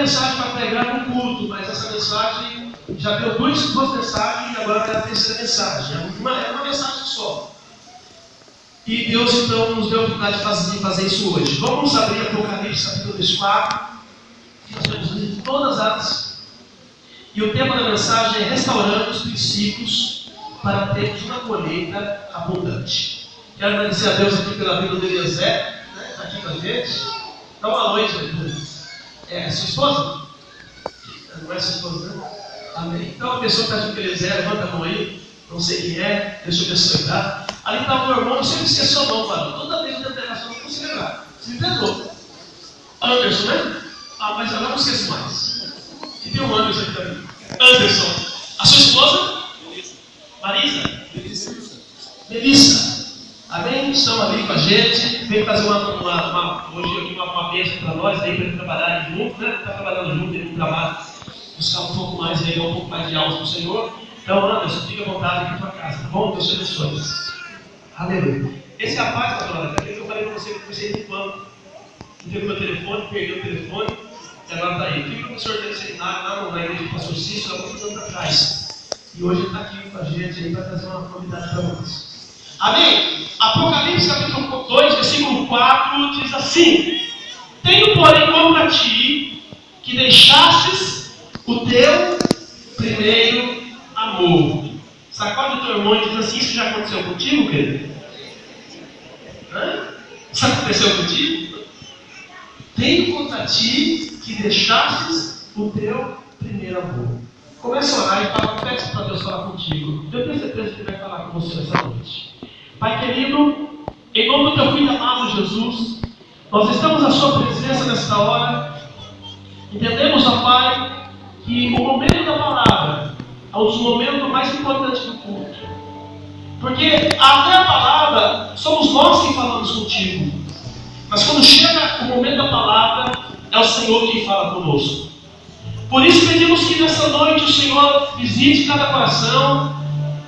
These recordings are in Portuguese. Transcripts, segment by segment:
mensagem para pregar no culto, mas essa mensagem já deu duas mensagens e agora é a terceira mensagem. É uma mensagem só. E Deus então nos deu a oportunidade de fazer isso hoje. Vamos abrir Apocalipse capítulo 24. Nós temos lido todas as. E o tema da mensagem é restaurando os princípios para termos uma colheita abundante. Quero agradecer a Deus aqui pela vida do Eliezer, né? Está aqui com a gente. Então, boa noite, Arthur. É sua esposa? Não é sua esposa, né? Amém. Então, a pessoa que está aqui com o Eliezer, levanta a mão aí. Não sei quem é, deixa eu abençoe, tá? Ali está o meu irmão, eu sempre esqueço a mão, mano. Toda vez que eu tenho pregação, eu não consigo lembrar. Você me perdoa. Anderson, né? Ah, mas agora não esqueço mais. E tem um Anderson aqui também. Anderson. A sua esposa? Marisa? Melissa. Amém? Estão ali com a gente. Vem fazer hoje aqui uma bênção para nós, aí para trabalhar junto, né? Está trabalhando junto aí no trabalho. Buscar um pouco mais, legal, um pouco mais de alma para o Senhor. Então, Anderson, fica à vontade aqui na tua casa, tá bom? Deus te abençoe. Aleluia. Esse rapaz, pastor, que eu falei para você que eu comecei limpando. Não teve meu telefone, perdeu o telefone, e agora está aí. Eu tive o professor do seminário lá na igreja do pastor Cícero, há muitos anos atrás. E hoje ele está aqui com a gente aí para trazer uma novidade para nós. Amém? Apocalipse capítulo 2, versículo 4 diz assim: tenho, porém, contra ti que deixastes o teu primeiro amor. Sacode o teu irmão e diz assim: isso já aconteceu contigo, querido? Isso aconteceu contigo? Tenho contra ti que deixastes o teu primeiro amor. Começa a orar e peça para Deus falar contigo. Eu tenho certeza que Ele vai falar com você nessa noite. Pai querido, em nome do teu filho amado Jesus, nós estamos à sua presença nesta hora. Entendemos, ó Pai, que o momento da palavra é um dos momentos mais importantes do culto. Porque até a palavra somos nós que falamos contigo. Mas quando chega o momento da palavra, é o Senhor quem fala conosco. Por isso pedimos que nessa noite o Senhor visite cada coração,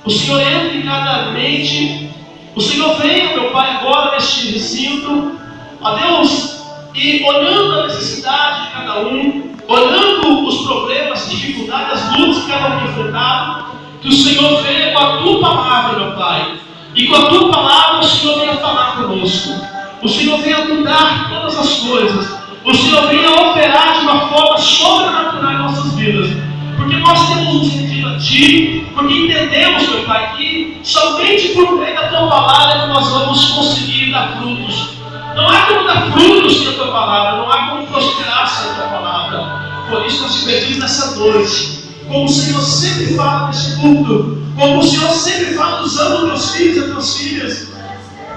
o Senhor entre em cada mente, o Senhor venha, meu Pai, agora neste recinto, ó Deus, e olhando a necessidade de cada um, olhando os problemas, dificuldades, as lutas que cada um tem enfrentado, que o Senhor venha com a tua palavra, meu Pai, e com a tua palavra o Senhor venha falar conosco, o Senhor venha mudar todas as coisas, o Senhor venha operar de uma forma sobrenatural em nossas vidas, porque nós temos um sentido a Ti, porque entendemos, meu Pai, que somente por meio da Tua palavra que nós vamos conseguir dar frutos. Não há como dar frutos sem a Tua palavra, não há como prosperar sem a Tua palavra. Por isso nós te pedimos nessa noite, como o Senhor sempre fala neste culto, como o Senhor sempre fala usando os meus filhos e as tuas filhas,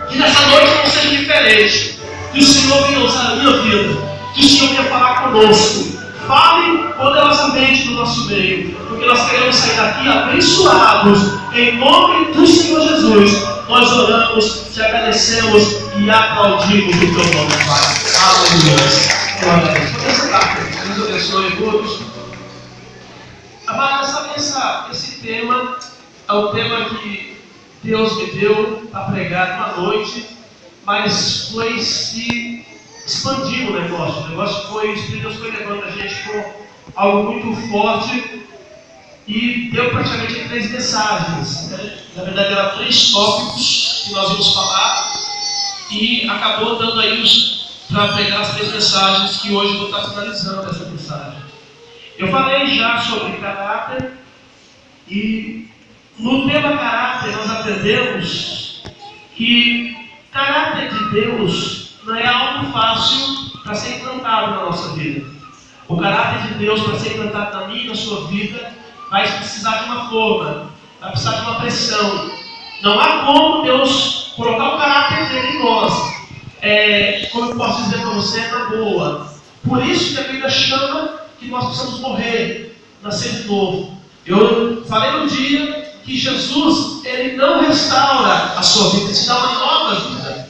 que nessa noite não seja diferente, que o Senhor venha usar a minha vida, que o Senhor venha falar conosco. Fale poderosamente no nosso meio, porque nós queremos sair daqui abençoados, em nome do Senhor Jesus. Nós oramos, te agradecemos e aplaudimos o teu nome, Pai. Aleluia. Glória a Deus. Pode sentar, Deus abençoe a todos. Amado, esse tema é um tema que Deus me deu a pregar uma noite, mas foi se expandindo o negócio. O negócio foi, Deus foi levando a gente com algo muito forte e deu praticamente 3 mensagens. Né? Na verdade, eram 3 tópicos que nós íamos falar e acabou dando aí para pegar as 3 mensagens que hoje eu vou estar finalizando essa mensagem. Eu falei já sobre caráter e no tema caráter nós aprendemos que caráter de Deus não é algo fácil para ser implantado na nossa vida. O caráter de Deus, para ser implantado na minha e na sua vida, vai precisar de uma forma, vai precisar de uma pressão. Não há como Deus colocar o caráter dele em nós. Como eu posso dizer para você, na boa. Por isso que a Bíblia chama que nós precisamos morrer, nascer de novo. Eu falei no dia que Jesus, ele não restaura a sua vida, ele te dá uma nova vida.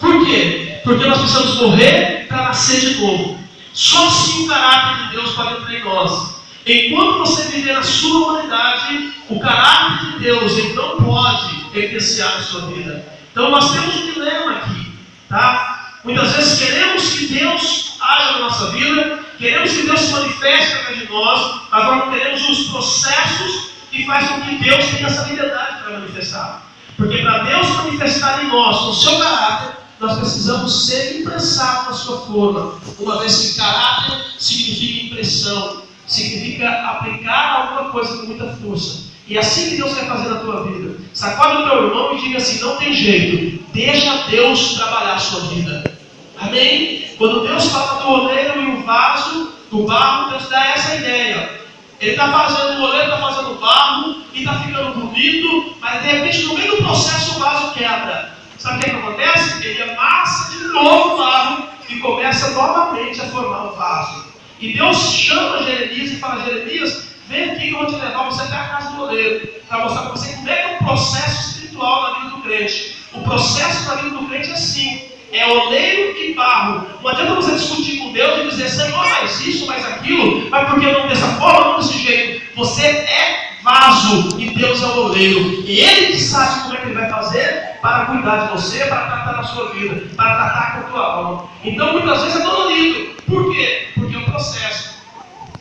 Por quê? Porque nós precisamos morrer para nascer de novo. Só assim o caráter de Deus pode entrar em nós. Enquanto você viver na sua humanidade, o caráter de Deus ele não pode evidenciar na sua vida. Então nós temos um dilema aqui, tá? Muitas vezes queremos que Deus haja na nossa vida, queremos que Deus se manifeste através de nós, mas nós não queremos os processos que fazem com que Deus tenha essa liberdade para manifestar. Porque para Deus manifestar em nós, no seu caráter, nós precisamos ser impressados na sua forma. Uma vez que caráter significa impressão, significa aplicar alguma coisa com muita força. E é assim que Deus quer fazer na tua vida. Sacode o teu irmão e diga assim: não tem jeito, deixa Deus trabalhar a sua vida. Amém? Quando Deus fala do oleiro e o vaso, do barro, Deus dá essa ideia. Ele está fazendo o oleiro, está fazendo o barro, e está ficando bonito, mas de repente no meio do processo o vaso quebra. Sabe o que acontece? Ele amassa de novo o barro e começa novamente a formar o vaso. E Deus chama Jeremias e fala: Jeremias, vem aqui que eu vou te levar você até a casa do oleiro, para mostrar para você como é que é um processo espiritual na vida do crente. O processo na vida do crente é assim: é oleiro e barro. Não adianta você discutir com Deus e dizer: Senhor, mais isso, mais aquilo, mas por que não dessa forma, não desse jeito? Você é vaso e Deus é o oleiro. E Ele que sabe como é que Ele vai fazer para cuidar de você, para tratar da sua vida, para tratar com a tua alma. Então muitas vezes é dolorido. Por quê? Porque é um processo.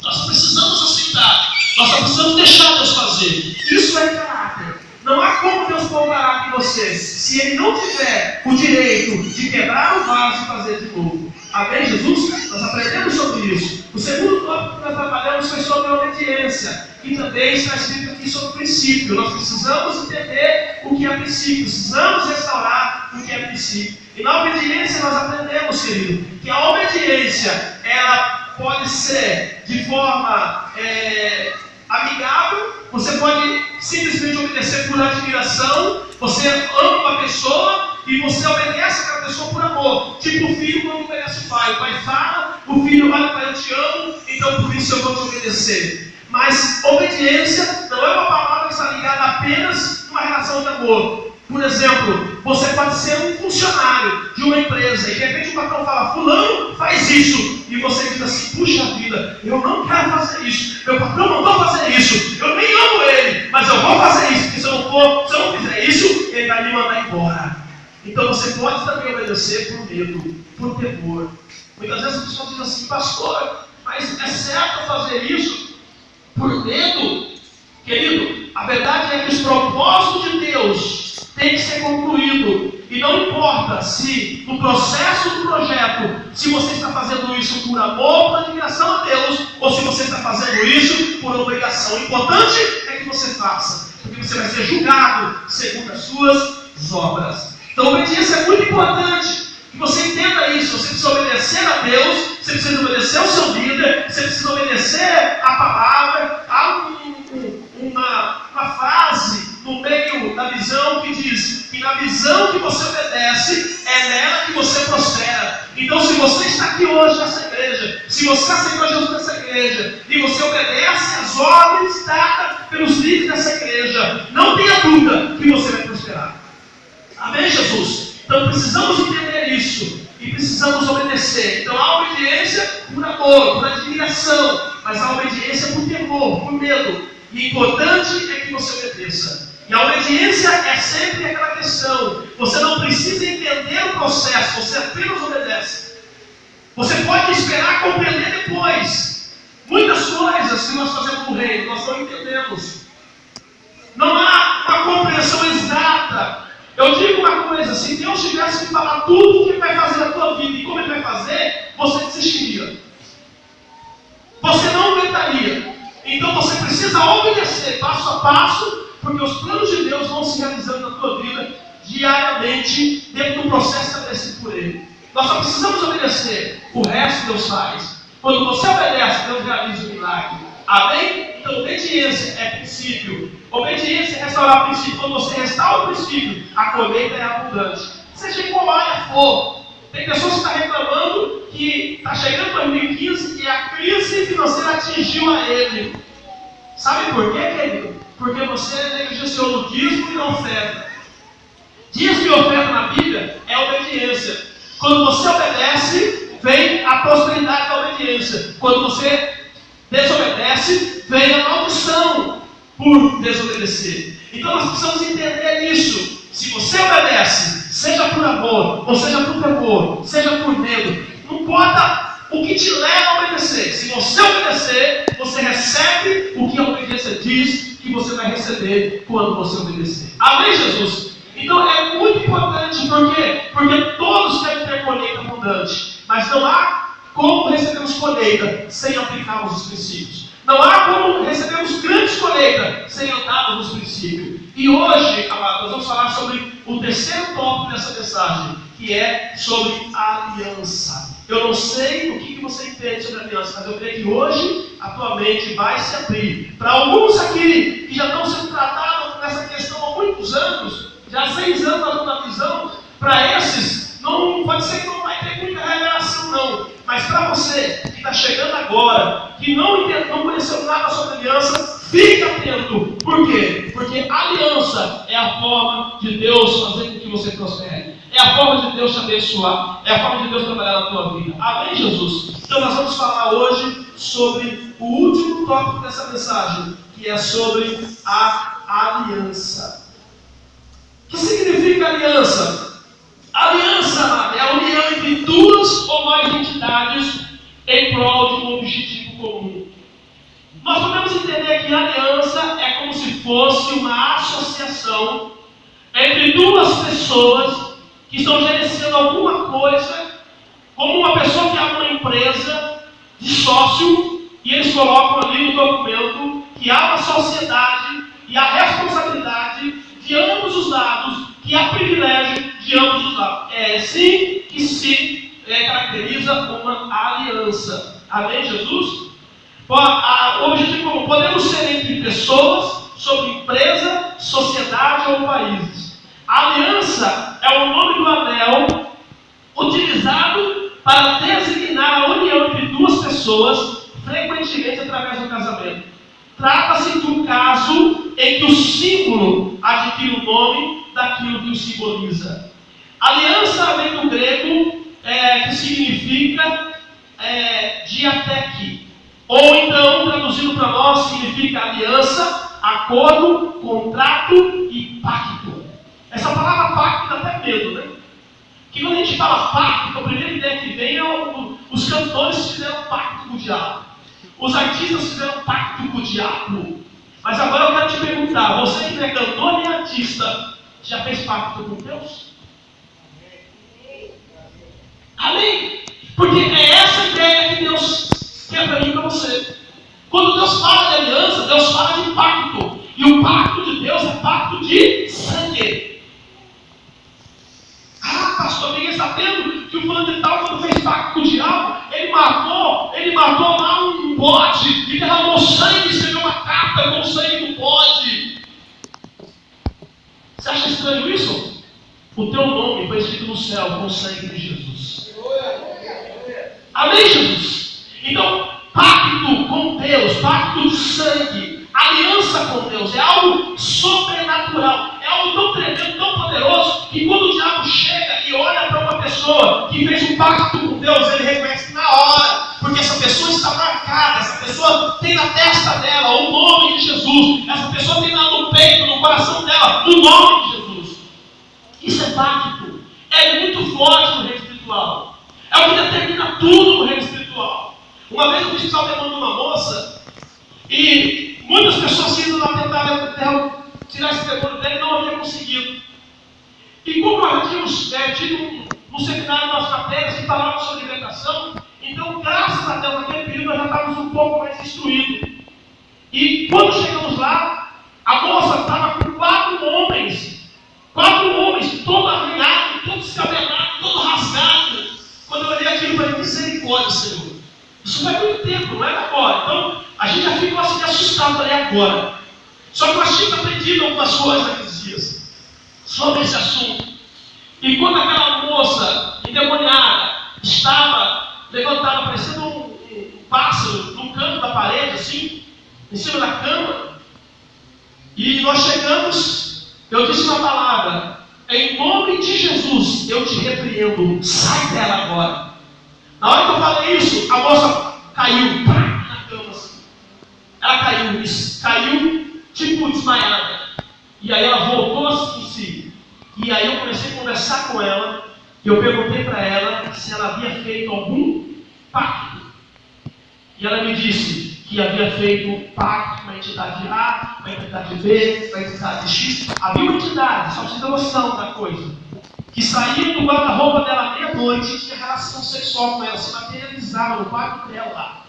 Nós só precisamos aceitar. Nós só precisamos deixar Deus fazer. Isso é caráter. Não há como Deus pôr o caráter em você se Ele não tiver o direito de quebrar o vaso e fazer de novo. Amém, Jesus? Nós aprendemos sobre isso. O segundo tópico que nós trabalhamos foi sobre a obediência, que também está escrito aqui sobre o princípio. Nós precisamos entender o que é princípio, precisamos restaurar o que é princípio. E na obediência nós aprendemos, querido, que a obediência, ela pode ser de forma amigável. Você pode simplesmente obedecer por admiração. Você ama uma pessoa e você obedece aquela pessoa por amor. Tipo o filho quando obedece o pai. O pai fala, o filho fala: pai, eu te amo, então por isso eu vou te obedecer. Mas obediência não é uma palavra que está ligada apenas a uma relação de amor. Por exemplo, você pode ser um funcionário de uma empresa e de repente o patrão fala: fulano, faz isso. E você diz assim: puxa vida, eu não quero fazer isso. Meu patrão mandou fazer isso. Eu nem amo ele, mas eu vou fazer isso. Porque se eu não fizer isso, ele vai me mandar embora. Então você pode também obedecer por medo, por temor. Muitas vezes as pessoas dizem assim: pastor, mas é certo fazer isso por medo? Querido, a verdade é que os propósitos de Deus têm que ser concluídos. E não importa se no processo do projeto, se você está fazendo isso por amor, por admiração a Deus, ou se você está fazendo isso por obrigação. O importante é que você faça, porque você vai ser julgado segundo as suas obras. Então a obediência é muito importante. Que você entenda isso. Você precisa obedecer a Deus, você precisa obedecer ao seu líder, você precisa obedecer a palavra. Há uma frase no meio da visão que diz que na visão que você obedece, é nela que você prospera. Então, se você está aqui hoje nessa igreja, se você aceitou Jesus nessa igreja, e você obedece às ordens dadas pelos líderes dessa igreja, não tenha dúvida que você vai prosperar. Amém, Jesus? Então precisamos entender isso e precisamos obedecer. Então há obediência por amor, por admiração, mas há obediência por temor, por medo. E o importante é que você obedeça. E a obediência é sempre aquela questão: você não precisa entender o processo, você apenas obedece. Você pode esperar compreender depois. Muitas coisas que nós fazemos no reino, nós não entendemos. Não há uma compreensão exata. Eu digo uma coisa: se Deus tivesse que falar tudo o que Ele vai fazer na tua vida e como Ele vai fazer, você desistiria. Você não aguentaria. Então você precisa obedecer passo a passo, porque os planos de Deus vão se realizando na tua vida diariamente, dentro do processo estabelecido por Ele. Nós só precisamos obedecer. O resto Deus faz. Quando você obedece, Deus realiza o milagre. Amém? Então obediência é princípio. Obediência é restaurar o princípio. Quando você restaura o princípio, a colheita é abundante. Seja em qual área for. Tem pessoas que estão reclamando que está chegando 2015 e a crise financeira atingiu a ele. Sabe por quê, querido? Porque você negligenciou no dízimo e na oferta. Dízimo e oferta na Bíblia é obediência. Quando você obedece, vem a prosperidade da obediência. Quando você desobedece, vem a maldição por desobedecer. Então nós precisamos entender isso. Se você obedece, seja por amor, ou seja por temor, seja por medo, não importa o que te leva a obedecer. Se você obedecer, você recebe o que a obediência diz que você vai receber quando você obedecer. Amém, Jesus? Então é muito importante, por quê? Porque todos querem ter colheita abundante, mas não há como recebermos colheita sem aplicarmos os princípios. Não há como recebermos grandes colheitas sem andarmos nos princípios. E hoje, amados, nós vamos falar sobre o terceiro tópico dessa mensagem, que é sobre a aliança. Eu não sei o que você entende sobre a aliança, mas eu creio que hoje a tua mente vai se abrir. Para alguns aqui que já estão sendo tratados nessa questão há muitos anos, já há 6 anos na tua visão, para esses, não pode ser que não vai ter muita revelação não. Mas para você que está chegando agora, que não conheceu nada sobre aliança, fique atento. Por quê? Porque a aliança é a forma de Deus fazer com que você prospere. É a forma de Deus te abençoar. É a forma de Deus trabalhar na tua vida. Amém, Jesus? Então nós vamos falar hoje sobre o último tópico dessa mensagem, que é sobre a aliança. O que significa aliança? Aliança é a união entre 2 ou mais entidades em prol de um objetivo comum. Nós podemos entender que a aliança é como se fosse uma associação entre 2 pessoas que estão gerenciando alguma coisa, como uma pessoa que abre uma empresa de sócio, e eles colocam ali no documento que há uma sociedade e a responsabilidade de ambos os lados, que há privilégio de ambos os lados. É assim que se caracteriza uma aliança. Amém, Jesus? O objetivo comum: podemos ser entre pessoas, sobre empresa, sociedade ou países. A aliança é o nome do anel utilizado para designar a união entre 2 pessoas, frequentemente através do casamento. Trata-se de um caso em que o símbolo adquire o nome daquilo que o simboliza. Aliança vem do grego, que significa diateque. Ou então, traduzindo para nós, significa aliança, acordo, contrato e pacto. Essa palavra pacto dá até medo, né? Que quando a gente fala pacto, a primeira ideia que vem é os cantores fizeram pacto com o diabo. Os artistas fizeram pacto com o diabo. Mas agora eu quero te perguntar, você que não é cantor nem artista, já fez pacto com Deus? Amém? Porque é essa ideia que Deus quer para mim e para você. Quando Deus fala de aliança, Deus fala de pacto. E o pacto de Deus é pacto de sangue. Ah, pastor, ninguém está sabendo que o fulano de tal, quando fez pacto com o diabo, ele matou lá um bode e derramou sangue, escreveu uma carta com o sangue do bode. Você acha estranho isso? O teu nome foi escrito no céu com o sangue de Jesus. Amém, Jesus? Então, pacto com Deus, pacto de sangue, aliança com Deus, é algo sobrenatural, é algo tão tremendo, tão poderoso, que quando o diabo chega e olha para uma pessoa que fez um pacto com Deus, ele reconhece na hora, porque essa pessoa está marcada, essa pessoa tem na testa dela o nome de Jesus, essa pessoa tem lá no peito, no coração dela, o nome de Jesus. Isso é pacto, é muito forte no reino espiritual, é o que determina tudo no reino espiritual. Uma vez eu fiz salvação de uma moça, e muitas pessoas iam lá tentar tirar esse demônio dele e não haviam conseguido. E como nós tínhamos tido um seminário nas matérias que falava sobre libertação, então, graças a Deus, naquele período nós já estávamos um pouco mais instruídos. E quando chegamos lá, a moça estava com 4 homens, todo arranhado, todo descabelado, todo rasgado. Quando eu olhei aquilo, eu falei: misericórdia, Senhor. Isso faz muito tempo, não é agora. Então, a gente já ficou assim assustado ali agora. Só que nós tínhamos aprendido algumas coisas naqueles dias sobre esse assunto. E quando aquela moça endemoniada estava levantada, parecendo um pássaro, no canto da parede, assim, em cima da cama, e nós chegamos, eu disse uma palavra: em nome de Jesus, eu te repreendo, sai dela agora. Na hora que eu falei isso, a moça caiu na cama assim. Ela caiu tipo desmaiada. E aí ela voltou assim em si. E aí eu comecei a conversar com ela. E eu perguntei para ela se ela havia feito algum pacto. E ela me disse que havia feito um pacto com a entidade A, com a entidade B, com a entidade X. Havia uma entidade, só para você ter noção da coisa, que saía do guarda-roupa dela meia-noite e tinha relação sexual com ela, se materializava no quarto dela.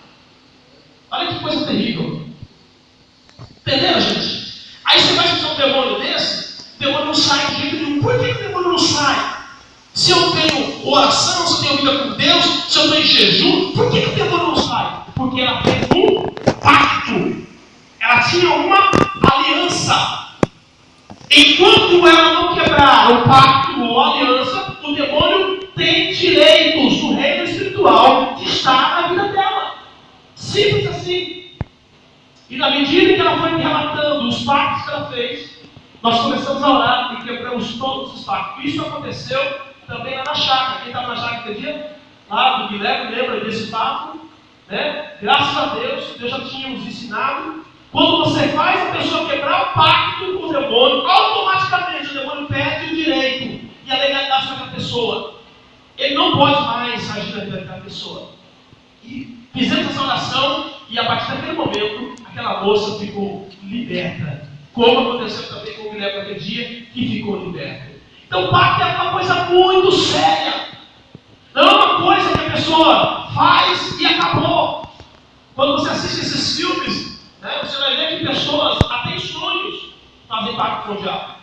Olha que coisa terrível. Entenderam, gente? Aí você vai usar um demônio desse, o demônio não sai de jeito nenhum. Por que o demônio não sai? Se eu tenho oração, se eu tenho vida com Deus, se eu tenho jejum, por que o demônio não sai? Porque ela fez um pacto. Ela tinha uma aliança. Enquanto ela não quebrar o pacto ou a aliança, o demônio tem direitos no reino espiritual que está na vida dela. Simples assim. E na medida que ela foi me relatando os pactos que ela fez, nós começamos a orar e quebramos todos os pactos. Isso aconteceu também lá na chácara. Quem estava na chácara aquele dia? Lá do Guilherme, lembra desse papo? Né? Graças a Deus, Deus já tinha nos ensinado. Quando você faz a pessoa quebrar o pacto com o demônio, automaticamente o demônio perde o direito e a legalidade sobre a pessoa. Ele não pode mais agir na vida daquela pessoa. E fizemos essa oração e a partir daquele momento, aquela moça ficou liberta. Como aconteceu também com o Guilherme naquele dia, que ficou liberto. Então o pacto é uma coisa muito séria. Não é uma coisa que a pessoa faz e acabou. Quando você assiste esses filmes, né, você vai ver que pessoas, até em sonhos, fazem pacto com o diabo.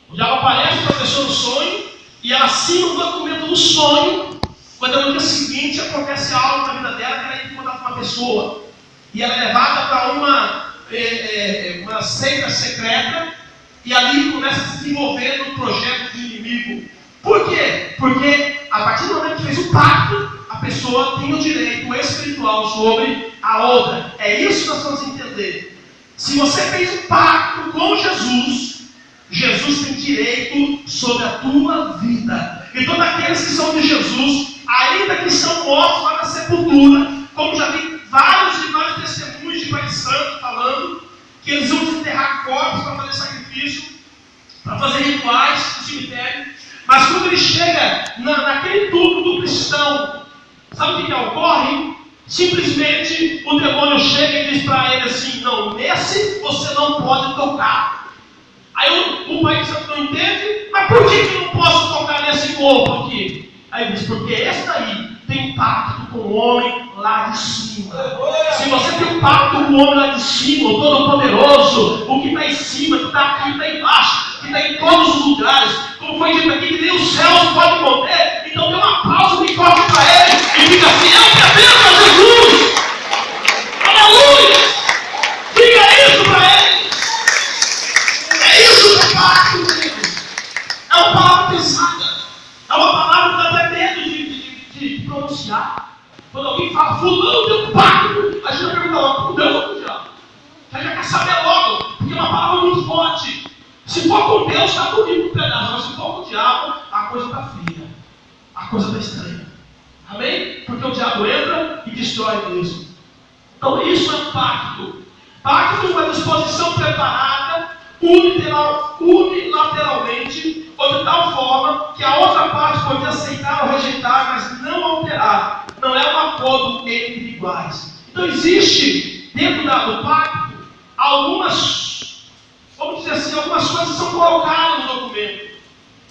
O diabo aparece para a pessoa no sonho e ela assina o documento do sonho. Quando no dia seguinte acontece algo na vida dela, que ela entra em contato com uma pessoa. E ela é levada para uma seita secreta e ali começa a se desenvolver no projeto do inimigo. Por quê? Porque a partir do momento que fez o pacto, a pessoa tem o direito espiritual sobre a outra. É isso que nós vamos entender. Se você fez um pacto com Jesus, Jesus tem direito sobre a tua vida. E todos aqueles que são de Jesus, ainda que são mortos lá na sepultura, como já vi vários e vários testemunhos de Pai Santo falando, que eles vão desenterrar corpos para fazer sacrifício, para fazer rituais no cemitério. Mas quando ele chega naquele túmulo do cristão, sabe o que ocorre? Simplesmente o demônio chega e diz para ele assim: não, nesse você não pode tocar. Aí o Pai Santo não entende, mas por que eu não posso tocar nesse corpo aqui? Aí ele diz: porque esse daí tem pacto com o homem lá de cima. Se você tem um pacto com o homem lá de cima, o Todo-Poderoso, o que está em cima, o que está aqui, o que está embaixo, que está em todos os lugares, como foi dito aqui, que nem os céus podem conter, então dê uma pausa e corre para ele e fica assim: eu pertenço a Jesus! Aleluia! Diga isso para ele! É isso que é pacto, queridos! É uma palavra pesada, é uma palavra que dá até medo de pronunciar. Quando alguém fala, fulano tem um pacto, a gente vai perguntar logo, com Deus ou com o diabo? A gente já quer saber logo, porque é uma palavra muito forte. Se for com Deus, está comigo um pedaço, mas se for com o diabo, a coisa está fria, a coisa está estranha. Amém? Porque o diabo entra e destrói mesmo. Então isso é um pacto. Pacto é uma disposição preparada, unilateralmente, ou de tal forma que a outra parte pode aceitar ou rejeitar, mas não alterar. Não é um acordo entre iguais. Então existe dentro do pacto algumas, vamos dizer assim, algumas coisas são colocadas no documento.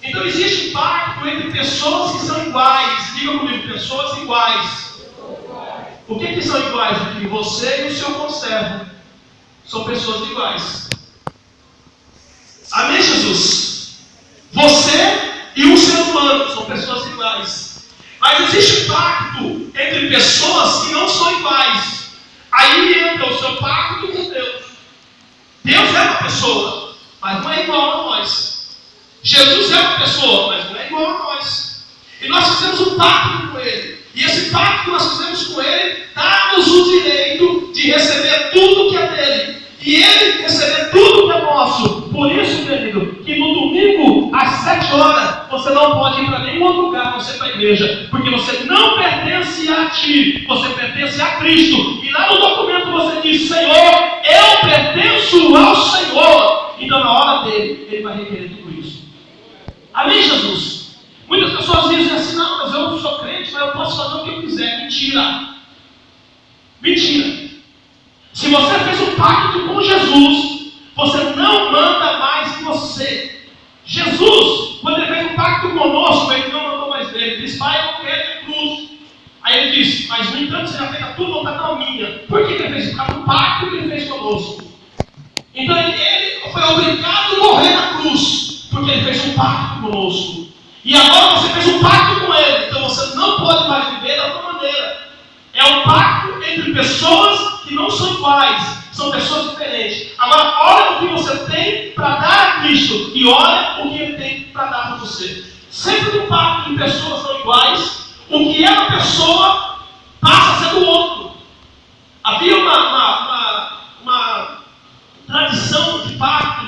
Então existe pacto entre pessoas que são iguais. Diga comigo, pessoas iguais. O que são iguais? Entre você e o seu conservo. São pessoas iguais. Amém, Jesus? Você e o ser humano são pessoas iguais. Mas existe pacto entre pessoas que não são iguais. Aí entra o seu pacto com Deus. Deus é uma pessoa, mas não é igual a nós. Jesus é uma pessoa, mas não é igual a nós. E nós fizemos um pacto com Ele. E esse pacto que nós fizemos com Ele dá-nos o direito de receber tudo que é dele. E Ele receber tudo que é nosso. Por isso, querido, que no domingo, às 7 horas, você não pode ir para nenhum outro lugar, a não ser para a igreja. Porque você não pertence a ti, você pertence a Cristo. E lá no documento você diz: Senhor, eu pertenço ao Senhor. Então na hora dele, Ele vai requerer tudo isso. Amém, Jesus? Muitas pessoas dizem assim: não, mas eu sou crente, mas eu posso fazer o que eu quiser. Mentira! Mentira. Se você fez um pacto com Jesus, você não manda mais em você. Jesus, quando ele fez um pacto conosco, ele não mandou mais dele. Ele disse, Pai, eu quero cruz. Aí ele disse, mas no entanto você já fez a tua vontade, não a minha. Por que ele fez? Por causa do pacto que ele fez conosco. Então ele foi obrigado a morrer na cruz, porque ele fez um pacto conosco. E agora você fez um pacto com ele, então você não pode mais viver da outra maneira. É um pacto entre pessoas que não são iguais, são pessoas diferentes. Agora, olha o que você tem para dar a Cristo e olha o que ele tem para dar para você. Sempre no pacto de pessoas não iguais, o que é uma pessoa passa a ser do outro. Havia uma tradição de pacto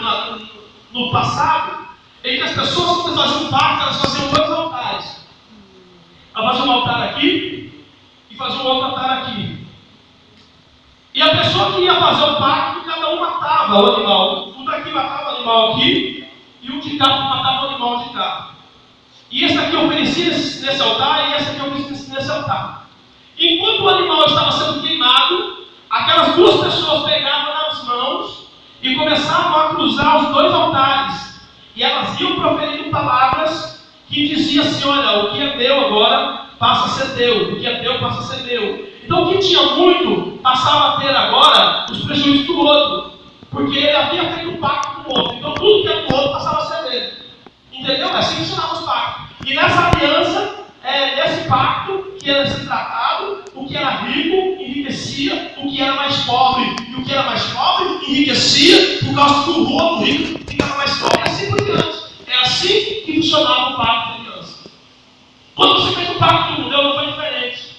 no passado, em que as pessoas, quando faziam um pacto, elas faziam dois altares. Elas faziam um altar aqui e faziam um outro altar aqui. E a pessoa que ia fazer o pacto, cada um matava o animal. Um daqui matava o animal aqui, e um de cá matava o animal de cá. E esse aqui oferecia nesse altar, e esse aqui oferecia nesse altar. Enquanto o animal estava sendo queimado, aquelas duas pessoas pegavam nas mãos e começavam a cruzar os dois altares. E elas iam proferindo palavras que diziam assim, olha, o que é meu agora passa a ser teu, o que é teu passa a ser meu. Então o que tinha muito passava a ter agora os prejuízos do outro, porque ele havia feito um pacto com o outro. Então tudo que era do outro passava a ser dele. Entendeu? É assim que funcionava os pactos. E nessa aliança, nesse pacto, que era ser tratado, o que era rico enriquecia, o que era mais pobre, e o que era mais pobre enriquecia, por causa que o outro rico ficava mais pobre, e assim por diante. É assim que funcionava o pacto de aliança. Quando você fez um pacto com Deus, não foi diferente.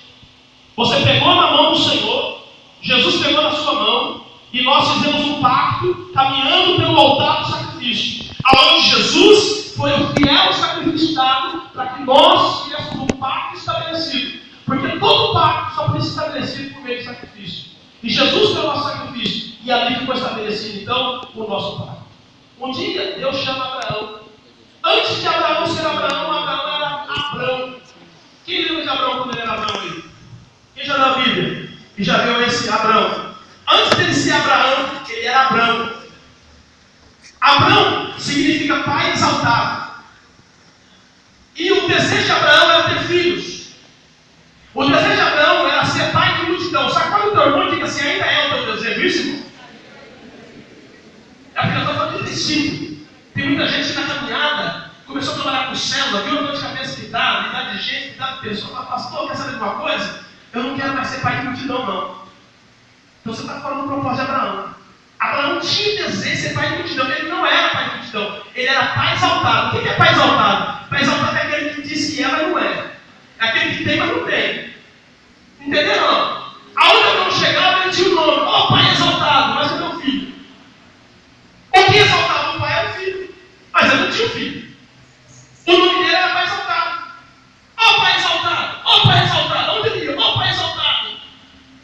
Você pegou na mão do Senhor, Jesus pegou na sua mão, e nós fizemos um pacto caminhando pelo altar do sacrifício. Aonde Jesus foi o fiel sacrifício dado para que nós tivéssemos um pacto estabelecido. Porque todo pacto só pode ser estabelecido por meio de sacrifício. E Jesus foi o nosso sacrifício. E ali ficou estabelecido, então, o nosso pacto. Um dia, Deus chama Abraão. Antes de Abraão ser Abraão, Abraão era Abrão. Quem lembra de Abraão quando ele era Abraão aí? Quem já leu a Bíblia? E já viu esse Abraão? Antes dele ser Abraão, ele era Abrão. Abrão significa pai exaltado. E o desejo de Abraão era ter filhos. O desejo de Abraão era ser pai de multidão. Sabe quando o teu irmão diz assim, ainda é o teu desejo, isso, irmão? É porque eu estou falando de princípio. Tem muita gente na caminhada, começou a trabalhar com célula, viu a dor de cabeça que dá, lidar de gente, lidar de pessoa, fala, pastor, quer saber de uma coisa? Eu não quero mais ser pai de multidão, não. Então você está falando do propósito de Abraão. Abraão tinha desejo de ser pai de multidão. Ele não era pai de multidão. Ele era pai exaltado. O que é pai exaltado? Pai exaltado é aquele que diz que é, mas não é. É aquele que tem, mas não tem. Entenderam? Aonde Abraão chegava, ele tinha o nome. Ó, pai exaltado, mas é meu filho. O que exaltava o pai era o filho. Mas ele não tinha o filho. O nome dele era pai exaltado. Ó, pai exaltado. Ó, pai exaltado. Onde ele ia? Ó, pai exaltado.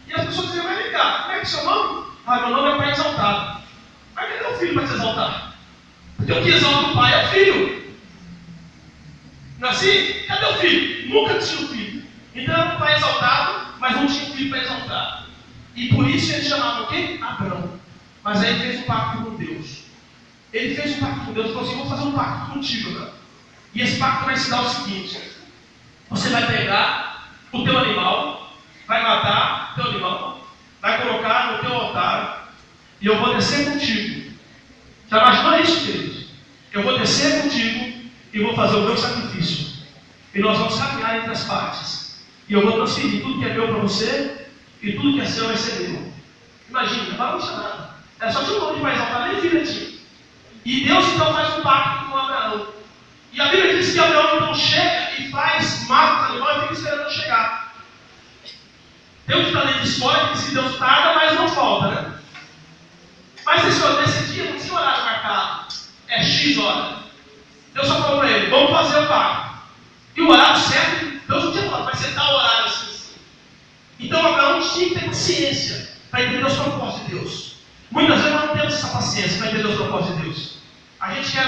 E as pessoas diziam, vai cá, como é que é o seu nome? Ah, meu nome é pai exaltado. Mas cadê o filho para te exaltar? Porque o que exalta o pai é o filho. Não é assim? Cadê o filho? Nunca tinha o filho. Então era um pai exaltado, mas não tinha filho para exaltar. E por isso ele chamava o quê? Abrão. Mas aí ele fez um pacto com Deus. Ele fez um pacto com Deus e falou assim, vou fazer um pacto contigo, Abrão. E esse pacto vai se dar o seguinte. Você vai pegar o teu animal, vai matar o teu animal, vai colocar no teu altar, e eu vou descer contigo. Já imaginou isso, queridos? Eu vou descer contigo e vou fazer o meu sacrifício. E nós vamos caminhar entre as partes. E eu vou transferir tudo que é meu para você, e tudo que é seu vai ser meu. Imagina, não vai acontecer nada. É só tinha um nome de mais altar, nem filha tinha. E Deus então faz um pacto com Abraão. E a Bíblia diz que Abraão então chega e mata os animais e fica esperando chegar. Tem um ditado de história que se Deus tarda, mas não falta, né? Mas nesse dia não tinha horário marcado. É X hora. Deus só falou para ele, vamos fazer o pacto. E o horário certo, Deus não tinha falado, vai ser tal horário assim. Então Abraão tinha que ter paciência para entender os propósitos de Deus. Muitas vezes nós não temos essa paciência para entender os propósitos de Deus. A gente quer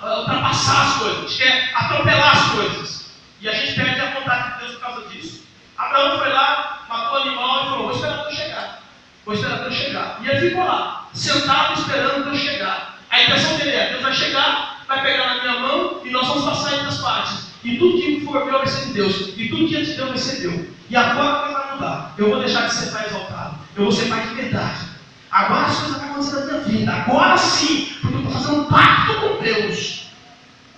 ultrapassar as coisas, a gente quer atropelar as coisas. E a gente perde a vontade de Deus por causa disso. Abraão foi lá, matou o animal e falou, vou esperar Ele ficou lá, sentado esperando Deus chegar. A intenção dele é: Deus vai chegar, vai pegar na minha mão e nós vamos passar entre as partes. E tudo que for meu vai ser de Deus. E tudo que é de Deus vai ser meu. E agora vai mudar. Eu vou deixar de ser pai exaltado. Eu vou ser pai de verdade. Agora as coisas vão acontecer na minha vida. Agora sim. Porque eu estou fazendo um pacto com Deus.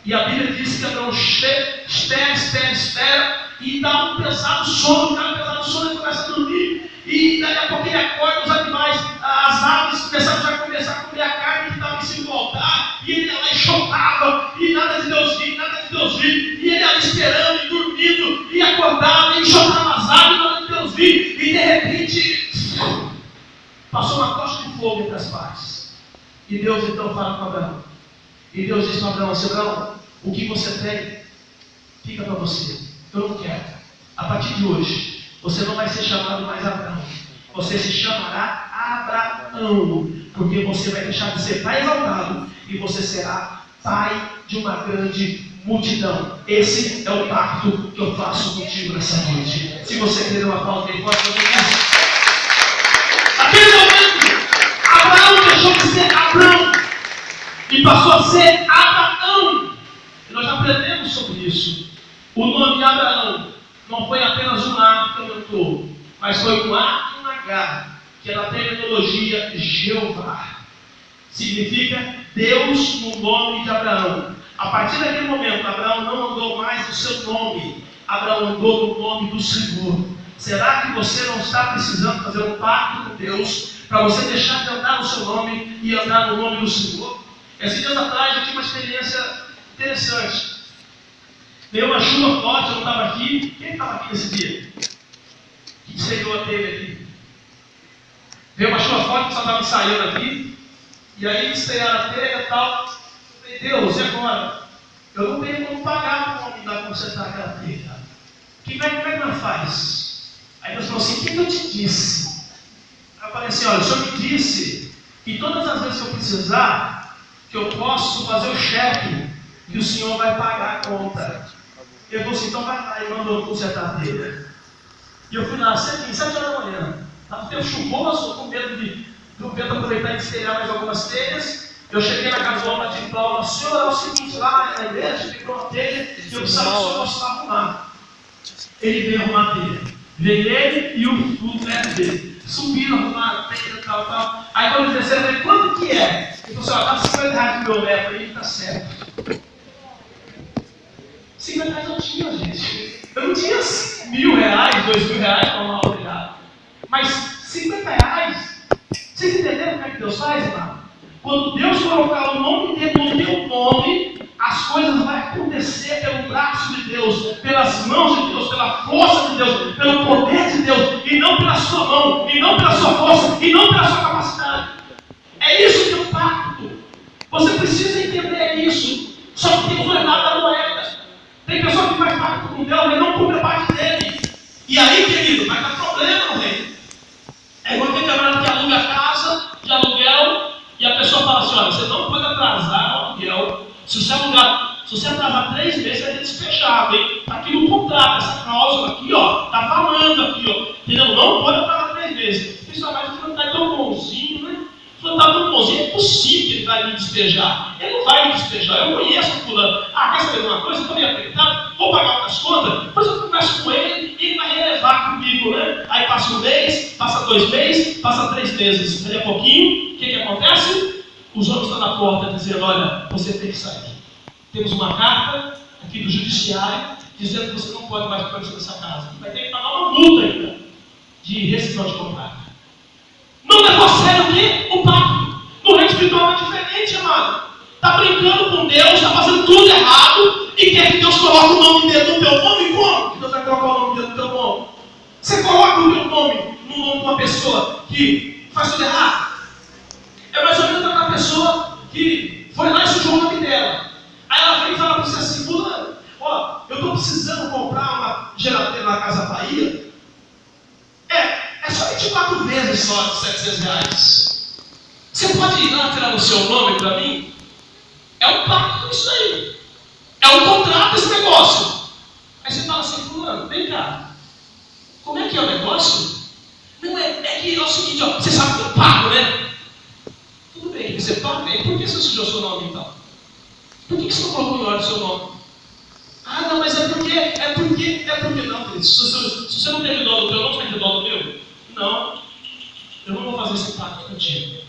E a Bíblia diz que Abraão espera. E dá um pesado sono. Dá um pesado sono e começa a dormir. E daqui a pouco ele acorda, os animais, as aves começaram a começar a comer a carne que estava em cima do altar. E ele ia lá e chocava. E nada de Deus vir, nada de Deus vir. E ele ali esperando e dormindo. E acordava e chocava as aves, nada de Deus vir. E de repente passou uma tocha de fogo entre as partes. E Deus então fala com Abraão. E Deus diz para Abraão: Abraão, o que você tem, fica para você. Eu não quero. A partir de hoje, você não vai ser chamado mais Abraão. Você se chamará Abraão. Porque você vai deixar de ser pai exaltado. E você será pai de uma grande multidão. Esse é o pacto que eu faço contigo nessa noite. Se você quer uma pauta aí, pode fazer. Naquele momento, Abraão deixou de ser Abraão e passou a ser Abraão. E nós já aprendemos sobre isso. O nome Abraão não foi apenas um A que aumentou, mas foi um A e um H, que é na terminologia Jeová. Significa Deus no nome de Abraão. A partir daquele momento, Abraão não andou mais no seu nome. Abraão andou no nome do Senhor. Será que você não está precisando fazer um pacto com Deus para você deixar de andar no seu nome e andar no nome do Senhor? Esses dias atrás eu tive uma experiência interessante. Veio uma chuva forte, eu não estava aqui. Quem estava aqui nesse dia? Que Senhor teve aqui? Veio uma chuva forte que só estava ensaiando aqui. E aí estrearam a telha e tal. Eu falei: Deus, e agora? Eu não tenho como pagar para o homem lá consertar aquela telha. Como é que nós faz? Aí Deus falou assim: o que eu te disse? Aí eu falei assim: olha, o Senhor me disse que todas as vezes que eu precisar, que eu posso fazer o cheque, que o Senhor vai pagar a conta. Ele falou assim: então vai lá. E mandou consertar a telha. E eu fui lá, 7 horas da manhã. Estava tempo chuvoso, com medo do vento aproveitar e destelhar mais algumas telhas. Eu cheguei na casa do homem, bati em prova: Senhor, é o seguinte, lá na igreja ficou uma telha e eu precisava que o Senhor fosse lá arrumar. Ele veio arrumar a telha. Veio ele e o neto dele. Subiram, arrumaram a telha e tal. Aí quando eles desceram, eu falei: quanto que é? Ele falou assim: ó, dá 50 reais pro meu neto aí, tá certo. 50 reais eu tinha, gente. Eu não tinha 1.000 reais, 2.000 reais para uma aula de gado. Mas 50 reais. Vocês entenderam como é que Deus faz, irmão? Quando Deus colocar o nome dele no teu nome, as coisas vão acontecer pelo braço de Deus, pelas mãos de Deus, pela força de Deus, pelo poder de Deus, e não pela sua mão, e não pela sua força, e não pela sua capacidade. É isso que é o pacto. Você precisa entender isso. Só que tem os dois lados da moeda. Tem pessoa que faz pacto com Deus, mas não cumpre a parte dele. E aí, querido, vai dar problema, rei. É igual aquele camarada que aluga a casa de aluguel e a pessoa fala assim: olha, você não pode atrasar o aluguel. Se você atrasar 3 meses, vai ter despejado, hein? Está aqui no contrato, essa cláusula aqui, ó. Está falando aqui, ó. Entendeu? Não pode atrasar 3 meses. Pessoal, mas o fulano está tão bonzinho, né? O fulano está tão bonzinho, é possível que ele vai me despejar. Ele não vai me despejar. Eu conheço o fulano. Ah, quer saber de uma coisa? Estou meio apertado, vou pagar outras contas. Depois eu converso com ele e ele vai relevar comigo, né? Aí passa 1 mês, passa 2 meses, passa 3 meses. Daqui a pouquinho, o que acontece? Os homens estão na porta dizendo: olha, você tem que sair. Temos uma carta aqui do judiciário dizendo que você não pode mais permanecer nessa casa. Vai ter que pagar uma multa ainda de rescisão de contrato. Não levou a sério o quê? O pacto. No reino espiritual é diferente, amado. Está brincando com Deus, está fazendo tudo errado e quer que Deus coloque o nome dele no teu nome. Como que Deus vai colocar o nome dele no teu nome? Você coloca o teu nome no nome de uma pessoa que faz tudo errado. É mais ou menos aquela pessoa que foi lá e sujou o nome dela. Aí ela vem e fala para você assim: fulano, ó, eu estou precisando comprar uma geladeira na Casa Bahia. É só 24 vezes só de 700 reais. Você pode ir lá tirar o seu nome para mim? É um pacto isso aí. É um contrato esse negócio. Aí você fala assim: fulano, vem cá. Como é que é o negócio? Não é que é o seguinte, ó, você sabe que eu pago, né? você sujou seu nome então? Por que você não colocou em ordem o seu nome? Ah, não, mas é porque. Não, querido, se você não teve dó do teu, não vai ter dó do meu? Não, eu não vou fazer esse pacto contigo.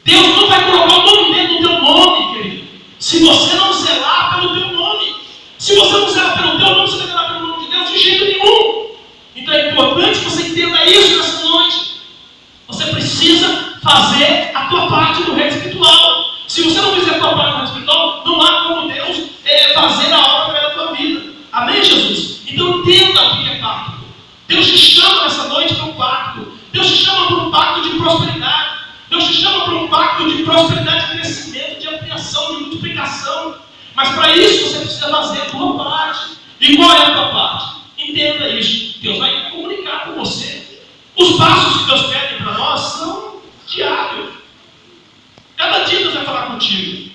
Deus não vai colocar o nome dele no teu nome, querido. Se você não zelar pelo teu nome. Se você não zelar pelo teu nome, você vai zelar pelo nome de Deus de jeito nenhum. Então é importante que você entenda isso nessa noite. Você precisa fazer a tua parte do reino espiritual. Se você não fizer a tua parte do reino espiritual, não há como Deus fazer a obra através da tua vida. Amém, Jesus? Então entenda o que é pacto. Deus te chama nessa noite para um pacto. Deus te chama para um pacto de prosperidade. Deus te chama para um pacto de prosperidade, de crescimento, de ampliação, de multiplicação. Mas para isso você precisa fazer a tua parte. E qual é a tua parte? Entenda isso. Deus vai comunicar com você. Os passos que Deus pede para nós são diários. Cada dia Deus vai falar contigo.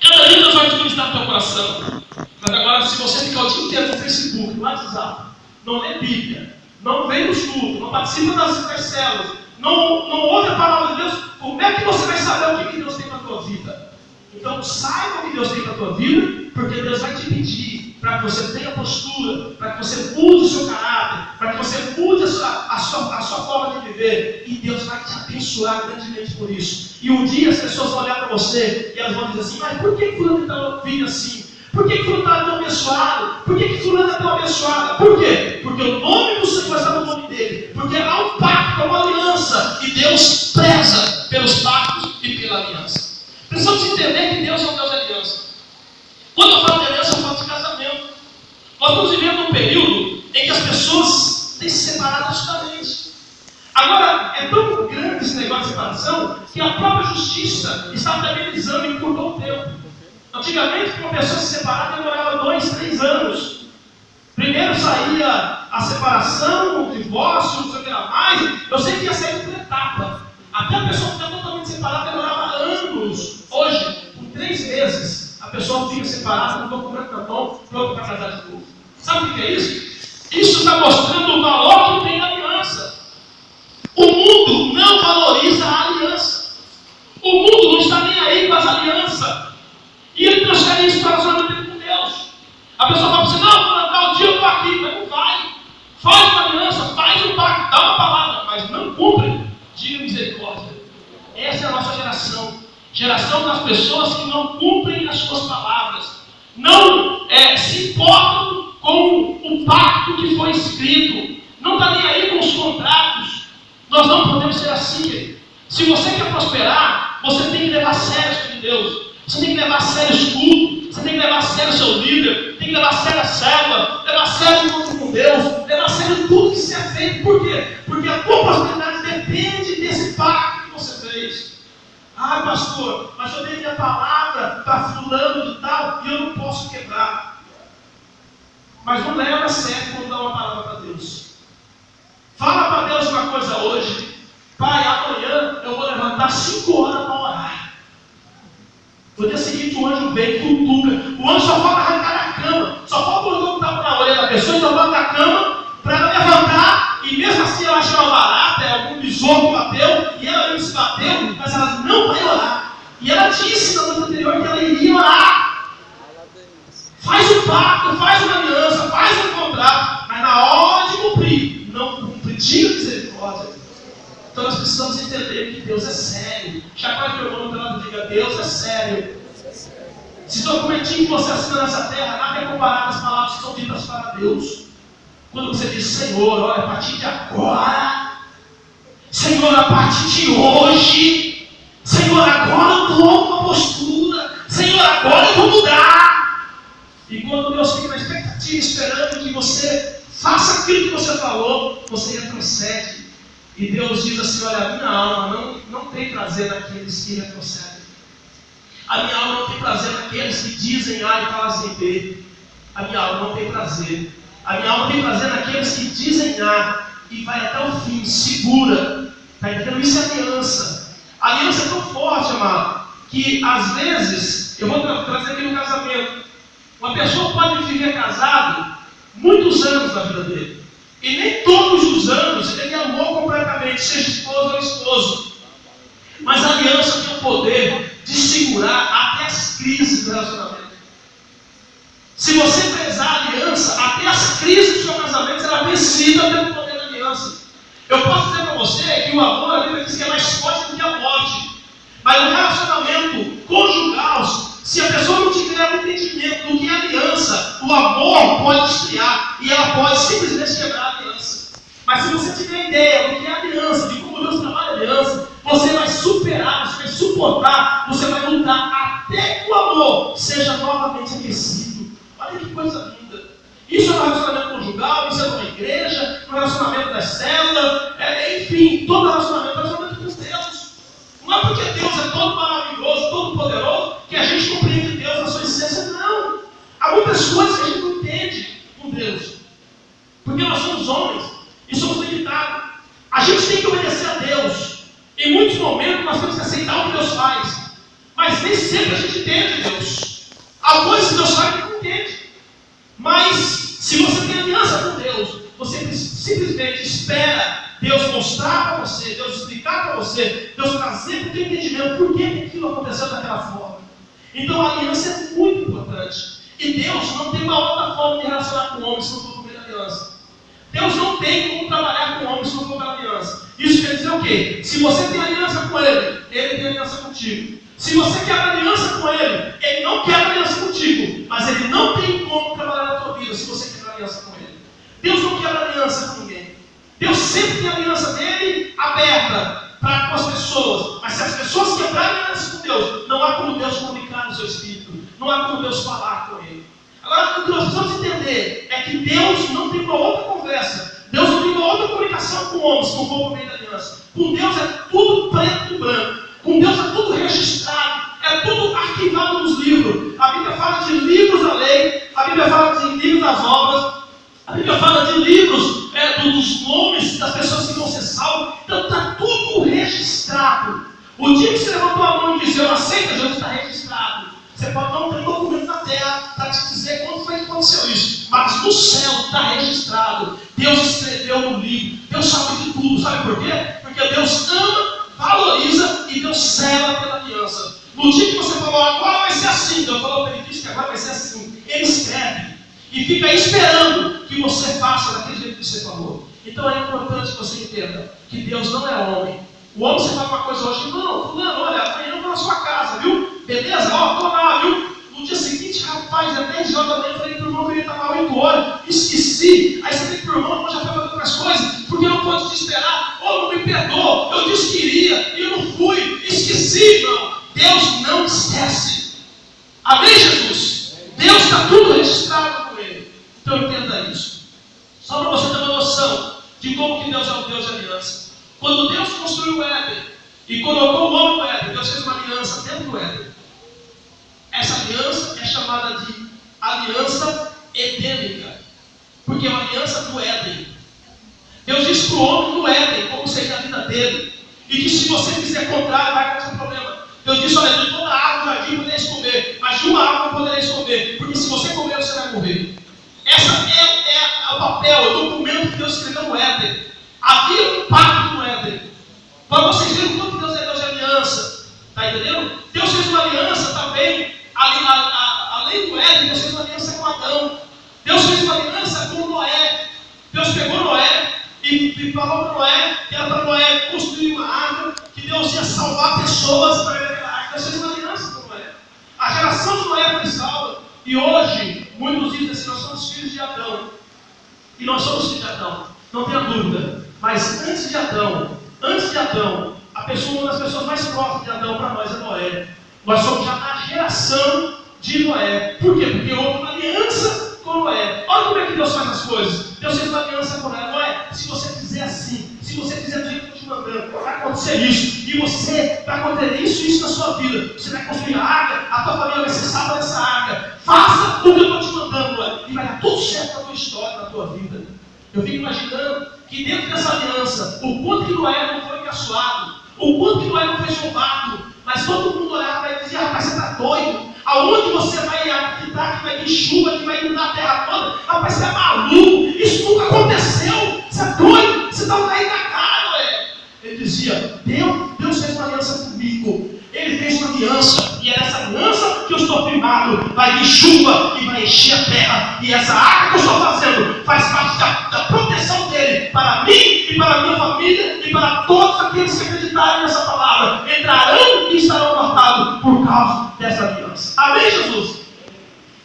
Cada dia Deus vai te ministrar no teu coração. Mas agora, se você ficar o dia inteiro no Facebook, no WhatsApp, não lê Bíblia, não vem no estudo, não participa das células, não ouve a palavra de Deus, como é que você vai saber o que Deus tem para a tua vida? Então, saiba o que Deus tem para a tua vida, porque Deus vai te pedir para que você tenha postura, para que você mude o seu caráter, para que você mude a sua forma de viver, e Deus vai te abençoar grandemente por isso. E um dia as pessoas vão olhar para você e elas vão dizer assim: mas por que fulano está vindo assim? Por que fulano está tão abençoado? Por que fulano está tão abençoada? Por quê? Porque o nome do Senhor está no nome dele. Porque há um pacto, uma aliança, e Deus preza pelos pactos e pela aliança. Precisamos entender que Deus é um Deus de aliança. Quando eu falo de aliança, eu falo de casamento. Nós estamos vivendo um período em que as pessoas têm se separado absolutamente. Agora, é tão grande esse negócio de separação que a própria justiça está estabilizando e encurtou o tempo. Antigamente, para uma pessoa se separar, demorava 2, 3 anos. Primeiro saía a separação, o divórcio, não sei o que era mais. Eu sei que ia sair por etapa. Até a pessoa ficar totalmente separada demorava anos. Hoje, por 3 meses, a pessoa fica separada com o documento na mão, pronto para casar de novo. Sabe o que é isso? Isso está mostrando o valor que tem a aliança. O mundo não valoriza a aliança. O mundo não está nem aí com as alianças. E ele transfere isso para o relacionamento com Deus. A pessoa fala assim: não, tal dia eu estou aqui, mas não vai. Faz uma aliança, faz um pacto, dá uma palavra, mas não cumpre. Diga misericórdia. Essa é a nossa geração. Geração das pessoas que não cumprem as suas palavras. Não se importam com o pacto que foi escrito. Não está nem aí com os contratos. Nós não podemos ser assim. Se você quer prosperar, você tem que levar a sério as coisas de Deus. Você tem que levar a sério o estudo, você tem que levar a sério o seu líder, tem que levar a sério a célula, levar a sério o encontro com Deus, levar a sério tudo que você é feito. Por quê? Porque a tua prosperidade depende desse pacto que você fez. Ah, pastor, mas eu dei minha palavra para fulano de tal e eu não posso quebrar. Mas não leva a sério quando dá uma palavra para Deus. Fala para Deus uma coisa hoje: Pai, amanhã eu vou levantar 5 horas para orar. No dia seguinte o anjo vem, cultura. O anjo só falta arrancar da cama. Só falta o anjo estar na orelha da pessoa e levantar da cama para ela levantar. E mesmo assim ela achou uma barata, algum besouro que bateu, e ela mesmo se bateu, mas ela não vai orar. E ela disse na noite anterior que ela iria orar. Faz um pacto, faz uma aliança, faz um contrato, mas na hora de cumprir, não cumpre. Diga misericórdia. Então nós precisamos entender que Deus é sério. Chacoalhe teu irmão do lado e diga: Deus é sério. Esse documentinho que você assina nessa terra, nada é comparado às palavras que são ditas para Deus. Quando você diz: Senhor, olha, a partir de agora, Senhor, a partir de hoje, Senhor, agora eu tomo uma postura, Senhor, agora eu vou mudar. E quando Deus fica na expectativa, esperando que você faça aquilo que você falou, você retrocede. E Deus diz assim: olha, a minha alma não tem prazer naqueles que retrocedem. A minha alma não tem prazer naqueles que dizem A e fazem B. A minha alma não tem prazer. A minha alma tem prazer naqueles que dizem A e vai até o fim, segura. Está entendendo? Isso é aliança. A aliança é tão forte, amado, que às vezes, eu vou trazer aqui no casamento, uma pessoa pode viver casado muitos anos na vida dele. E nem todos os anos ele amou completamente, seja esposa ou esposo. Mas a aliança tem o poder de segurar segurar até as crises do relacionamento. Se você prezar a aliança, até as crises do seu casamento será vencida pelo poder da aliança. Eu posso dizer para você que o amor, a Bíblia diz que é mais forte do que a morte. Mas no relacionamento conjugal, se a pessoa não tiver o entendimento do que é aliança, o amor pode esfriar e ela pode simplesmente quebrar a aliança. Mas se você tiver ideia do que é aliança, de como Deus trabalha a aliança, você vai superar, você vai suportar, você vai lutar até que o amor seja novamente aquecido. Olha que coisa linda. Isso é um relacionamento conjugal, isso é uma igreja, um relacionamento das células, enfim, todo relacionamento com Deus. Não é porque Deus é todo maravilhoso, todo poderoso, que a gente compreende Deus na sua essência, não. Há muitas coisas que a gente não entende com Deus. Porque nós somos homens e somos limitados. A gente tem que obedecer a Deus. Em muitos momentos nós temos que aceitar o que Deus faz. Mas nem sempre a gente entende Deus. Há coisas que Deus faz que não entende. Mas se você tem aliança com Deus, você simplesmente espera Deus mostrar para você, Deus explicar para você, Deus trazer para o teu entendimento por que aquilo aconteceu daquela forma. Então a aliança é muito importante. E Deus não tem uma outra forma de relacionar com o homem se não for por meio da aliança. Deus não tem como trabalhar com o homem se não for pela aliança. Isso quer dizer o quê? Se você tem aliança com Ele, Ele tem aliança contigo. Se você quebra aliança com Ele, Ele não quebra aliança contigo. Mas Ele não tem como trabalhar na tua vida se você quebra aliança com Ele. Deus não quebra aliança com ninguém. Deus sempre tem a aliança dele aberta para com as pessoas. Mas se as pessoas quebrarem a aliança com Deus, não há como Deus comunicar no seu espírito. Não há como Deus falar com Ele. Agora, o que nós precisamos entender é que Deus não tem uma outra conversa. Deus não tem uma outra comunicação com o homem se não for por meio da aliança. Com Deus é tudo preto e branco. Com Deus é tudo registrado. É tudo arquivado nos livros. A Bíblia fala de livros da lei. A Bíblia fala de livros das obras. A Bíblia fala de livros dos nomes das pessoas que vão ser salvas. Então está tudo registrado. O dia que você levantou a mão e disse, eu aceito, Jesus, está registrado. Você pode não ter documento na terra para te dizer quando foi que aconteceu isso. Mas no céu está registrado. Deus escreveu no livro. Deus sabe de tudo. Sabe por quê? Porque Deus ama, valoriza e Deus cela pela aliança. No dia que você falou, agora vai ser assim. Deus falou para ele, disse que agora vai ser assim. Ele escreve. E fica esperando que você faça daquele jeito que você falou. Então é importante que você entenda que Deus não é homem. O homem, você fala uma coisa hoje, não, fulano, olha, amanhã eu vou na sua casa, viu? Beleza? Ó, tô lá, viu? No dia seguinte, rapaz, é 10 horas da manhã, eu falei pro irmão que ele estava 8 horas, esqueci. Aí você tem pro irmão, já foi fazendo outras coisas, porque eu não posso te esperar, ou não me perdoa, eu disse que iria, e eu não fui, esqueci, irmão. Deus não esquece. Amém, Jesus? Deus está tudo registrado com Ele. Então entenda isso. Só para você ter uma noção de como que Deus é o Deus de aliança. Quando Deus construiu o Éden e colocou o homem no Éden, Deus fez uma aliança dentro do Éden. Essa aliança é chamada de aliança edênica, porque é uma aliança do Éden. Deus disse para o homem no Éden como seria a vida dele, e que se você fizer contrário, vai acontecer um problema. Deus disse, olha, de toda árvore do jardim podereis comer, mas de uma árvore não podereis comer, porque se você comer, você vai morrer. Esse é o papel, é o documento que Deus escreveu no Éden. Havia um pacto no Éden. Para vocês verem quanto Deus é Deus de aliança. Está entendendo? Deus fez uma aliança também, além do Éden, Deus fez uma aliança com Adão. Deus fez uma aliança com Noé. Deus pegou Noé e falou para Noé que era para Noé construir uma árvore, que Deus ia salvar pessoas para ver aquela árvore. Deus fez uma aliança com Noé. A geração de Noé foi salva. E hoje, muitos dizem assim, nós somos filhos de Adão. E nós somos filhos de Adão, não tenha dúvida. Mas antes de Adão, uma das pessoas mais próximas de Adão para nós é Noé. Nós somos já na geração de Noé. Por quê? Porque houve uma aliança com Noé. Olha como é que Deus faz as coisas. Deus fez uma aliança com Noé. Noé, se você fizer assim, se você fizer do jeito que eu estou te mandando, vai acontecer isso. E você vai acontecer isso na sua vida. Você vai construir a arca, a tua família vai ser salva dessa arca. Faça o que eu estou te mandando, Noé. E vai dar tudo certo na tua história, na tua vida. Eu fico imaginando que dentro dessa aliança, o quanto que Noé não foi caçoado, o quanto que Noé não foi zombado, mas todo mundo olhava e dizia, rapaz, você está doido? Aonde você vai acreditar que vai vir chuva, que vai inundar a terra toda? Rapaz, você é maluco, isso nunca aconteceu, você é doido, você está caindo na cara, Noé. Ele dizia, Deus fez uma aliança comigo, Ele fez uma aliança, e era essa orado, vai vir chuva e vai encher a terra. E essa arca que eu estou fazendo faz parte da proteção dele para mim e para a minha família e para todos aqueles que acreditarem nessa palavra. Entrarão e estarão guardados por causa dessa aliança. Amém, Jesus?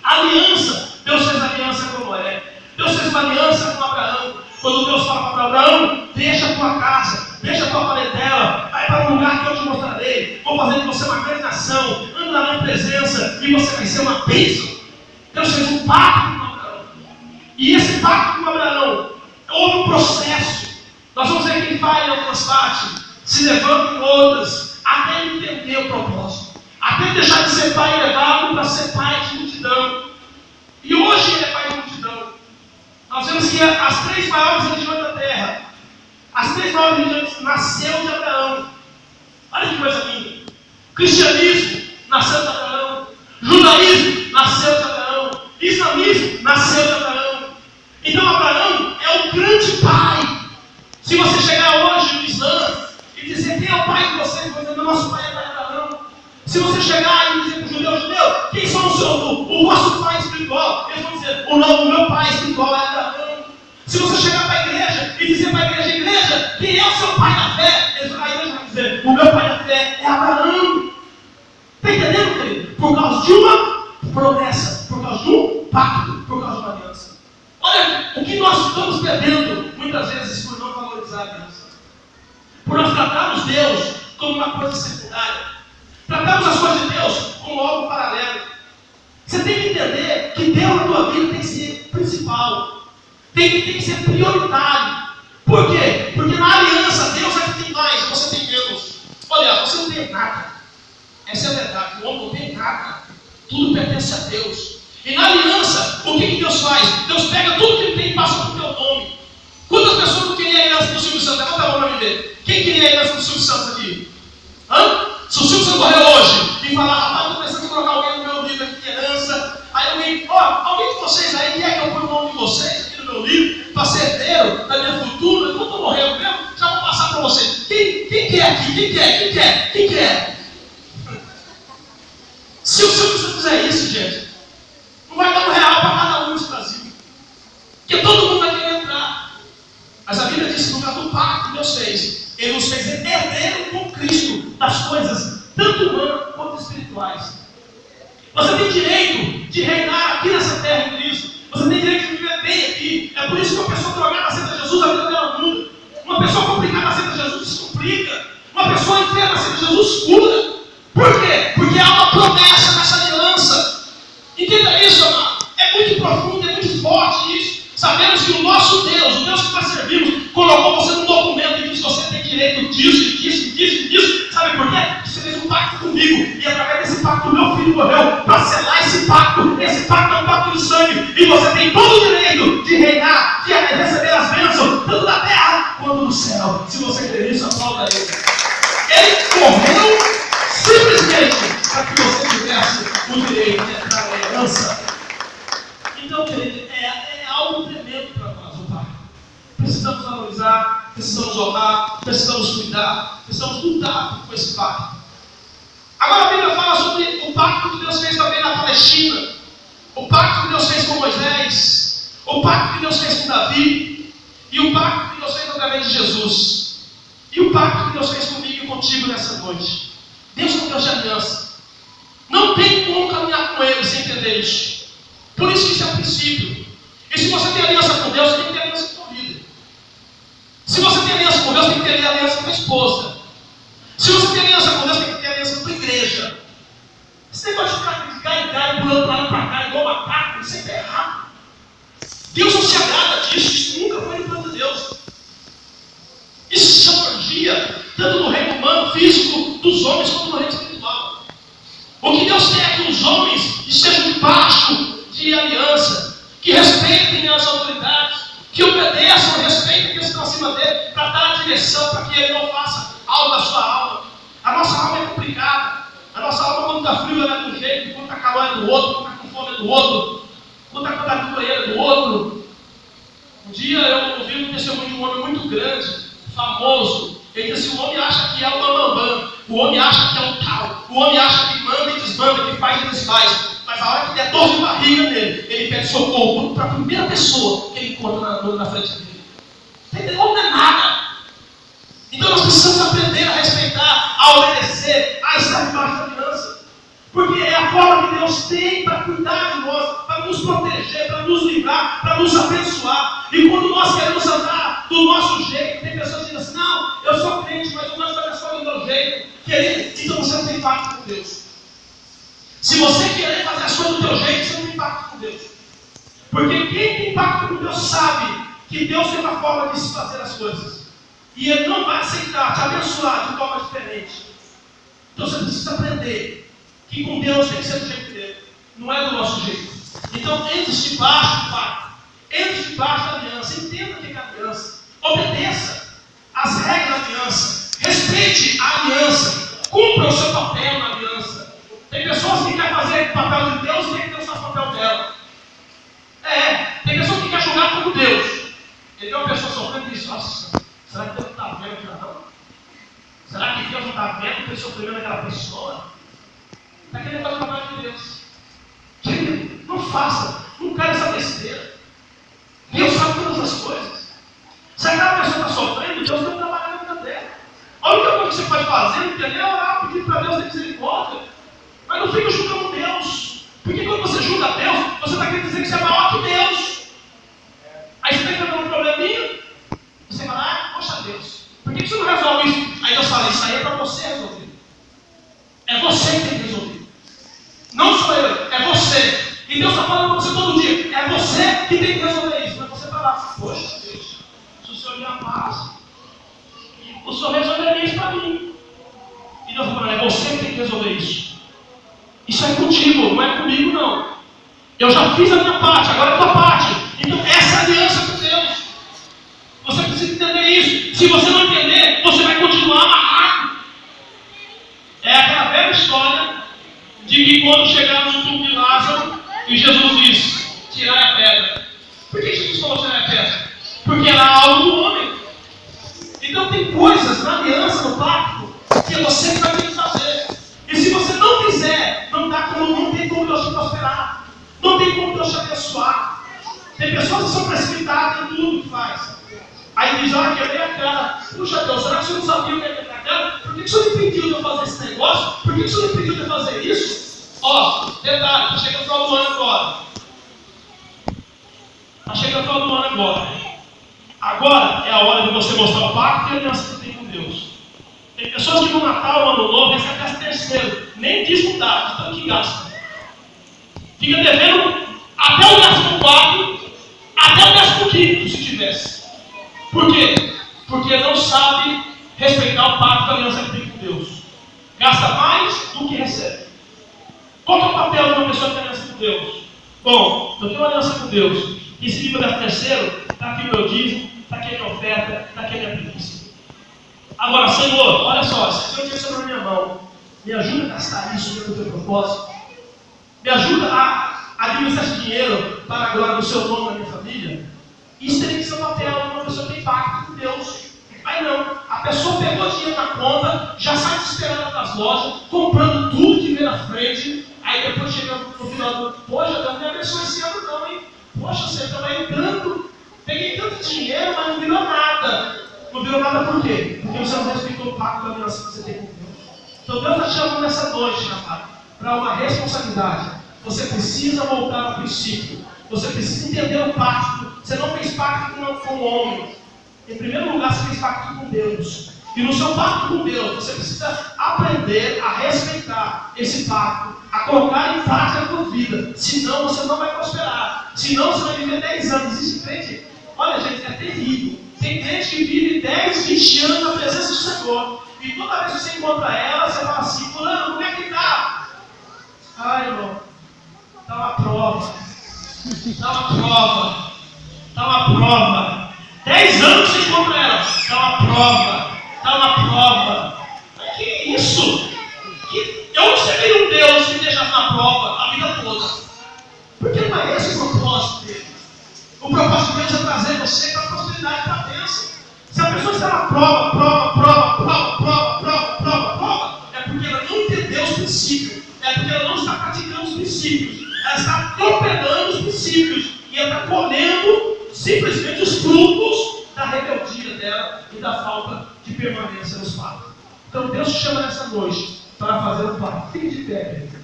Aliança. Deus fez aliança com Noé. Deus fez uma aliança com Abraão. Quando Deus fala para Abraão, deixa a tua casa, deixa a tua parentela, vai para um lugar que eu te mostrarei, vou fazer de você uma grande nação, anda na minha presença e você vai ser uma bênção. Deus fez um pacto com Abraão. E esse pacto com Abraão, houve um processo. Nós vamos ver que ele vai em algumas partes, se levanta em outras, até ele entender o propósito, até deixar de ser pai elevado para ser pai de multidão. E hoje ele é pai de multidão. Nós vemos que as 3 maiores religiões da terra, as 3 maiores religiões nasceram de Abraão. Olha que coisa linda. Cristianismo nasceu de Abraão. Judaísmo nasceu de Abraão. Islamismo nasceu de Abraão. Então Abraão é o grande pai. Se você chegar hoje no Islã e dizer quem é o pai de vocês, você dizer, nosso pai é pai de Abraão. Se você chegar e dizer para o judeu, quem são o vosso pai espiritual? Eles vão dizer, o meu pai espiritual é Abraão. Se você chegar para a igreja e dizer para a igreja, quem é o seu pai da fé? A igreja vai dizer, o meu pai da fé é Abraão. Está entendendo, querido? Por causa de uma promessa, por causa de um pacto, por causa de uma aliança. Olha, o que nós estamos perdendo muitas vezes por não valorizar a aliança. Por nós tratarmos Deus como uma coisa secundária. Tratamos as coisas de Deus como algo paralelo. Você tem que entender que Deus na tua vida tem que ser principal. Tem que ser prioritário. Por quê? Porque na aliança Deus é que tem mais, você tem menos. Olha, você não tem nada. Essa é a verdade. O homem não tem nada. Tudo pertence a Deus. E na aliança, o que Deus faz? Deus pega tudo que ele tem e passa para o teu nome. Quantas pessoas não queriam a aliança do Silvio Santos? Levanta a mão para me ver. Quem queria a aliança do Silvio Santos aqui? Hã? Se o Silvio Santos morrer hoje e falar, rapaz, estou pensando em colocar alguém no meu livro aqui de herança, aí alguém de vocês aí quer que eu ponha o nome de vocês aqui no meu livro, para ser herdeiro da minha futura, quando eu estou morrendo mesmo, já vou passar para vocês. Quem quer aqui? Quem quer? Se o Silvio Santos fizer isso, gente, não vai dar R$1 para cada um nesse Brasil. Porque todo mundo vai querer entrar. Mas a Bíblia diz que no caso do pacto que Deus fez, Ele nos fez herdeiro com Cristo das coisas, tanto humanas quanto espirituais. Você tem direito de reinar aqui nessa terra em Cristo. Você tem direito de viver bem aqui. É por isso que uma pessoa drogada aceita Jesus, a vida dela muda. Uma pessoa complicada aceita Jesus, descomplica. Uma pessoa enferma aceita Jesus, cura. Por quê? Porque há uma promessa nessa aliança. Entenda isso, amado. É muito profundo, é muito forte isso. Sabemos que o nosso Deus, o Deus que nós servimos, colocou você num documento e disse que você tem direito disso. Sabe por quê? Porque você fez um pacto comigo. E através desse pacto, meu filho morreu para selar esse pacto. Esse pacto é um pacto de sangue. E você tem todo o direito de reinar, de receber as bênçãos, tanto da terra quanto do céu. Se você crer nisso, aplauda ele. Ele morreu simplesmente para que você tivesse o direito de entrar na herança. Então, querido, é algo tremendo para nós, o pacto. Precisamos valorizar, precisamos honrar, precisamos cuidar, precisamos lutar com esse pacto. Agora a Bíblia fala sobre o pacto que Deus fez também na Palestina, o pacto que Deus fez com Moisés, o pacto que Deus fez com Davi, e o pacto que Deus fez através de Jesus, e o pacto que Deus fez comigo e contigo nessa noite. Deus é um Deus de aliança. Não tem como caminhar com Ele sem entender isso. Por isso que isso é um princípio. E se você tem aliança com Deus, você tem que ter aliança com a vida. Se você tem aliança com Deus, tem que ter aliança com a esposa. Se você tem aliança com Deus, tem que ter aliança com a igreja. Esse negócio de ficar em cara, pulando para lá e para cá, igual macaco, isso é errado. Deus não se agrada disso, isso nunca foi no plano de Deus. Isso se chama orgia, tanto no reino humano, físico, dos homens, quanto no reino espiritual. O que Deus quer é que os homens estejam debaixo de aliança, que respeitem as autoridades, que obedeçam, respeitem aqueles que estão acima dele, para dar a direção, para que ele não faça algo da sua alma. A nossa alma é complicada. A nossa alma, quando está frio, ela é de um jeito, quando está calor é do outro, quando está com fome é do outro, quando está com a banheira é do outro. Um dia eu ouvi um testemunho de um homem muito grande, famoso. Ele disse: o homem acha que é o bambambam, o homem acha que é o tal, o homem acha que manda e desmanda, que faz e desfaz. Mas Mas a hora que der dor de barriga nele, ele pede socorro para a primeira pessoa que ele encontra na frente dele. Entendeu? Não é nada. Então nós precisamos aprender a respeitar, a obedecer, a estar debaixo da aliança. Porque é a forma que Deus tem para cuidar de nós, para nos proteger, para nos livrar, para nos abençoar. E quando nós queremos andar do nosso jeito, tem pessoas que dizem assim, não, eu sou crente, mas eu gosto da pessoa do meu jeito. Querido, então você não tem pacto com Deus. Se você querer fazer as coisas do teu jeito, você não tem pacto com Deus. Porque quem tem pacto com Deus sabe que Deus tem uma forma de se fazer as coisas. E Ele não vai aceitar te abençoar de forma diferente. Então você precisa aprender que com Deus tem que ser do jeito dele. Não é do nosso jeito. Então entre debaixo do pacto. Entre debaixo da aliança. Entenda o que é aliança. Obedeça as regras da aliança. Respeite a aliança. Cumpra o seu papel na aliança. Tem pessoas que querem fazer o papel de Deus e tem que ter o seu papel dela. Tem pessoas que querem julgar como Deus. Ele é uma pessoa sofrendo e diz, nossa, será que Deus não está vendo aquilo não? Será que Deus não está vendo o sofrimento daquela pessoa? Está querendo fazer o papel de Deus. Querido, não faça. Não quero essa besteira. Deus sabe todas as coisas. Se aquela pessoa está sofrendo, Deus não trabalha na vida dela. A única coisa que você pode fazer, entender, é orar, pedir para Deus ter misericórdia. Mas não fica julgando Deus. Porque quando você julga Deus, você está querendo dizer que você é maior que Deus. Aí você está enfrentando um probleminha. Você fala, poxa Deus, por que você não resolve isso? Aí Deus fala, isso aí é para você resolver. É você que tem que resolver. Não sou eu, é você. E Deus está falando para você todo dia, é você que tem que resolver isso. Mas você fala, poxa Deus, se o Senhor me amasse, o Senhor resolveria isso para mim. E Deus está falando, é você que tem que resolver isso. Isso é contigo, não é comigo não. Eu já fiz a minha parte, agora é a tua parte. Então essa é a aliança com Deus. Você precisa entender isso. Se você não entender, você vai continuar amarrado. É aquela velha história de que quando chegaram no túmulo de Lázaro, e Jesus disse, tirar a pedra. Por que Jesus falou tirar a pedra? Porque era algo do homem. Então tem coisas na aliança, no pacto, que você que vai ter que fazer. E se você não fizer, não tem como Deus te prosperar. Não tem como Deus te abençoar. Tem pessoas que são precipitadas em tudo que faz. Aí diz, olha, quebrei a cara. Puxa Deus, será que você não sabia o que é quebrar a cara? Por que o Senhor impediu de eu fazer esse negócio? Por que o Senhor impediu de eu fazer isso? Ó, detalhe, está chegando o final do ano agora. Está chegando o final do ano agora. Agora é a hora de você mostrar o pacto e a aliança que tem com Deus. Tem pessoas que no Natal, no Ano Novo, recebem até terceiro. Nem diz não dá, tanto que gasta. Fica devendo até o 14º, até o 15º, se tivesse. Por quê? Porque não sabe respeitar o pacto da aliança que tem com Deus. Gasta mais do que recebe. Qual é o papel de uma pessoa que tem aliança com Deus? Bom, eu tenho uma aliança com Deus. E se me der terceiro, está aqui o meu dízimo, está aqui a minha oferta, está aqui a minha primícia. Agora, Senhor, olha só, se eu tenho sobre a minha mão, me ajuda a gastar isso dentro do teu propósito. Me ajuda a administrar esse dinheiro para a glória do seu nome na minha família. Isso teria que ser o papel de uma pessoa que tem pacto com Deus. Aí não, a pessoa pegou dinheiro na conta, já sai desesperada das lojas, comprando tudo que vê na frente. Aí depois chega no final do ano, poxa, Deus me abençoe esse ano não, hein? Poxa, você estava entrando, peguei tanto dinheiro, mas não virou nada. Não virou nada por quê? Porque você não respeitou o pacto da aliança que você tem com Deus. Então Deus está te chamando nessa noite, rapaz, para uma responsabilidade. Você precisa voltar ao princípio. Você precisa entender o pacto. Você não fez pacto com o homem. Em primeiro lugar, você fez pacto com Deus. E no seu pacto com Deus, você precisa aprender a respeitar esse pacto, a colocar em prática a tua vida. Senão você não vai prosperar. Senão você vai viver 10 anos. Existe crente. Olha, gente, é terrível. Tem crente que vive 10, 20 anos na presença do Senhor. E toda vez que você encontra ela, você fala assim, fulano, como é que está? Ai, irmão, está uma prova. Está uma prova. Está uma prova. 10 anos você encontra ela. Está uma prova. Está uma prova. Mas que isso? Eu não seria um Deus que me deixasse na prova a vida toda. Porque não é esse o propósito dele. O propósito de Deus é trazer você para a prosperidade, para a bênção. Se a pessoa está na prova, é porque ela não entendeu os princípios. É porque ela não está praticando os princípios. está atropelando os princípios e ela está colhendo simplesmente os frutos da rebeldia dela e da falta de permanência nos pactos. Então Deus te chama nessa noite para fazer um pacto. Fique de pé, querido.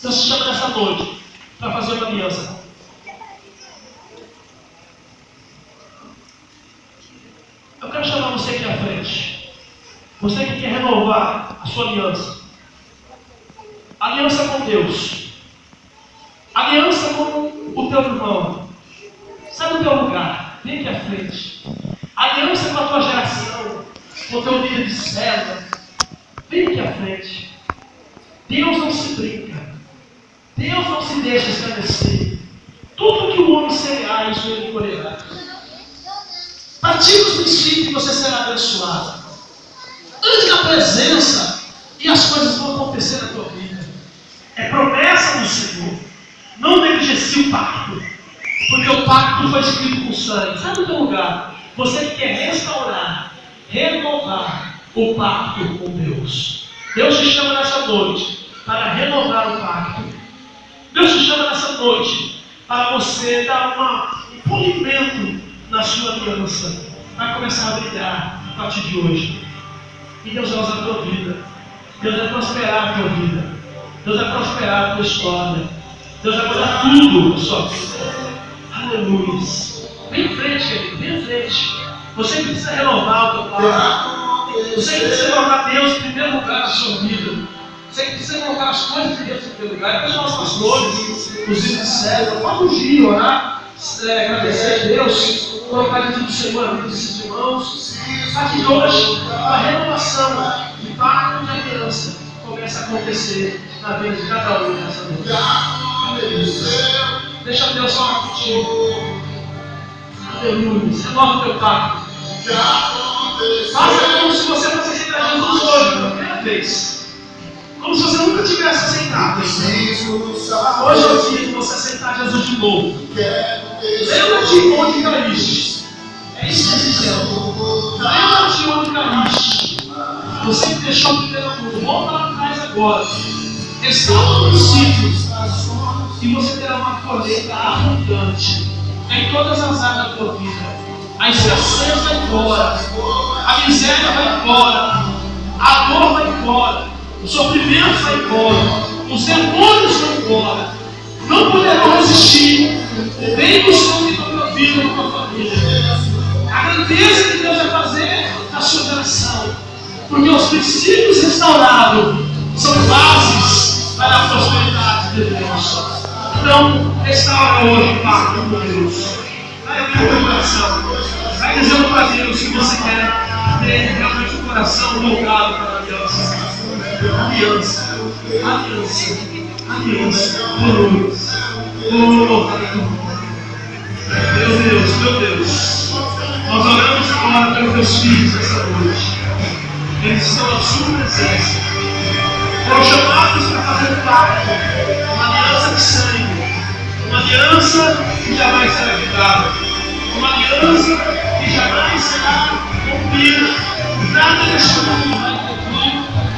Deus te chama nessa noite para fazer uma aliança. Eu quero chamar você aqui à frente. Você que quer renovar a sua aliança. Aliança com Deus. Aliança com o teu irmão. Sai do teu lugar. Vem aqui à frente. Aliança com a tua geração. Com o teu líder de célula. Vem aqui à frente. Deus não se brinca. Deus não se deixa esclarecer. Tudo que o homem semear, isso ele colherá. Pratique os princípios e você será abençoado. Ande na presença e as coisas vão acontecer na tua vida. É promessa do Senhor. Não negligencie o pacto. Porque o pacto foi escrito com sangue. Sai do teu lugar. Você que quer restaurar, renovar o pacto com Deus. Deus te chama nessa noite para renovar o pacto. Deus te chama nessa noite para você dar um polimento na sua aliança. Vai começar a brilhar a partir de hoje. E Deus vai usar a tua vida. Deus vai prosperar a tua vida. Deus vai prosperar a tua história. Deus vai mudar tudo na sua vida. Aleluia. Vem em frente, querido. Vem em frente. Você que precisa renovar o teu pacto. Você que precisa colocar Deus em primeiro lugar na sua vida. Você que precisa colocar as coisas de Deus em primeiro lugar. Depois nós pastores, inclusive de célula, pode ungir, orar, agradecer a Deus, colocar diante do Senhor a vida desses irmãos. A partir de hoje, a renovação de pacto de aliança começa a acontecer na vida de cada um nessa noite. Aleluia. Deixa Deus falar contigo. Aleluia. Renova o teu pacto. Faça como se você fosse aceitar Jesus hoje, pela primeira vez. Como se você nunca tivesse aceitado. Hoje é o dia de você aceitar Jesus de novo. Lembra-te onde caíste. É isso que ele está dizendo. Lembra-te onde caíste. Você que deixou o primeiro mundo, volta lá atrás agora. Restaura o princípio. E você terá uma colheita abundante em todas as áreas da tua vida. A escassez vai embora. A miséria vai embora. A dor vai embora. O sofrimento vai embora. Os demônios vão embora. Não poderão resistir o bem do Senhor na tua vida e na tua família. A grandeza que Deus vai fazer na sua geração. Porque os princípios restaurados são bases para a prosperidade de Deus. Então, restaura hoje o pacto com Deus. Vai abrir o teu coração. Vai dizendo para Deus que você quer ter realmente um coração voltado para a aliança. Aliança. Aliança. Aliança. Meu Deus, meu Deus. Nós oramos agora pelos teus filhos essa noite. Eles estão na sua presença. Foram chamados para fazer um pacto. Uma aliança de sangue. Uma aliança que jamais será quebrada. Uma aliança que jamais será rompida. Nada deste mundo vai